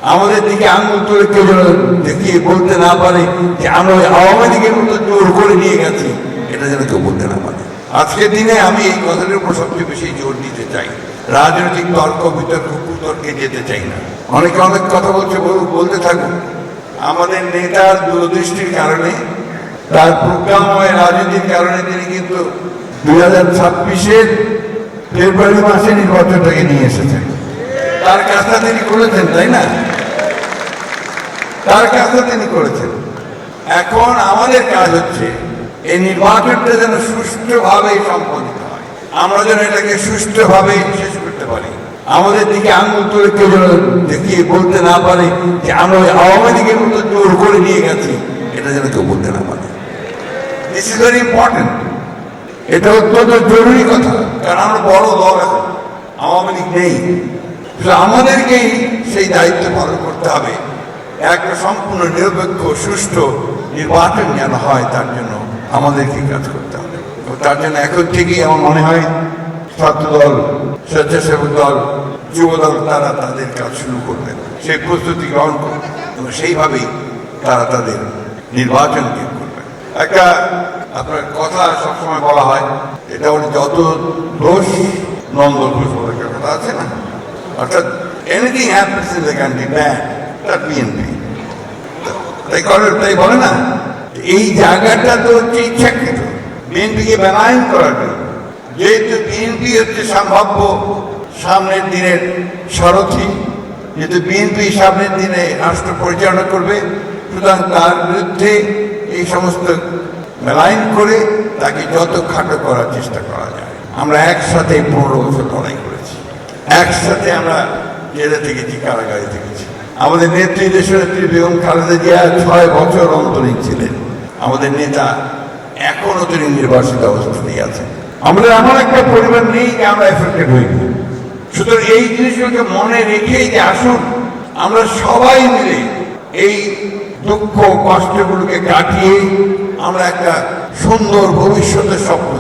আমাদের দিকে আঙুল তুলে কেউ যেন দেখিয়ে বলতে না পারে যে আমরা ওই আওয়ামী লীগের মতো জোর করে নিয়ে গেছি, এটা যেন কেউ বলতে না পারে। আজকের দিনে আমি এই কথাটার উপর সবচেয়ে বেশি জোর দিতে চাই। রাজনৈতিক তর্ক বিতর্ক কুতর্কে যেতে চাই না। অনেকে অনেক কথা বলতে থাকুন। আমাদের নেতার দূরদৃষ্টির কারণে, তার প্রজ্ঞাময় রাজনীতির কারণে তিনি কিন্তু 2026-এর ফেব্রুয়ারি মাসে নির্বাচনটাকে নিয়ে এসেছেন। তার কাজটা তিনি করেছেন, তাই না? তার কাজটা তিনি করেছেন। এখন আমাদের কাজ হচ্ছে এই নির্বাচনটা যেন সুষ্ঠুভাবে সম্পন্ন হয়, আমরা যেন এটাকে সুষ্ঠুভাবে শেষ করতে পারি। আমাদের দিকে আঙুল তুলে কেউ যেন দেখিয়ে বলতে না পারে যে আমরা ওই আওয়ামী লীগের মতো জোর করে নিয়ে গেছি, এটা যেন কেউ বলতে না পারে। This is very important. এটা অত্যন্ত জরুরি কথা, কারণ আমরা বড় দল, এখন আওয়ামী লীগ নেই। আমাদেরকেই সেই দায়িত্ব পালন করতে হবে। একটা সম্পূর্ণ নিরপেক্ষ সুষ্ঠু নির্বাচন যেন হয়, তার জন্য আমাদেরকে কাজ করতে হবে। তার জন্য এখন থেকেই আমার মনে হয় ছাত্র দল, স্বেচ্ছাসেবক দল, যুব দল তারা তাদের কাজ শুরু করবেন, সেই প্রস্তুতি গ্রহণ করবেন এবং সেইভাবেই তারা তাদের নির্বাচনকে করবেন। একটা আপনার কথা সবসময় বলা হয়, এটা বলে যত দোষ নন্দ দোষ বলে একটা কথা আছে না, অর্থাৎ anything happens in the country bad, that BNP. তাই বলে না, এই জায়গাটা তো হচ্ছে ইচ্ছাকৃত বিএনপিকে বেনাইন করার জন্য। যেহেতু বিএনপি হচ্ছে সম্ভাব্য সামনের দিনের সারথি, যেহেতু বিএনপি সামনের দিনে রাষ্ট্র পরিচালনা করবে, সুতরাং তার বিরুদ্ধে এই সমস্ত মেলাইন করে তাকে যত খাটো করার চেষ্টা করা যায়। আমরা একসাথে 15 বছর লড়াই করেছি, একসাথে আমরা জেলে থেকেছি, কারাগারে থেকেছি। আমাদের নেত্রী, দেশনেত্রী বেগম খালেদা জিয়া 6 বছর অন্তরীণ ছিলেন। আমাদের নেতা এখনো তিনি নির্বাসিত অবস্থাতেই আছেন। আমাদের এমন একটা পরিবার নেই যে আমরা এফেক্টেড হইনি। সুতরাং এই জিনিসগুলোকে মনে রেখেই যে আসুন আমরা সবাই মিলে এই দুঃখ কষ্টগুলোকে কাটিয়ে আমরা একটা সুন্দর ভবিষ্যতের স্বপ্ন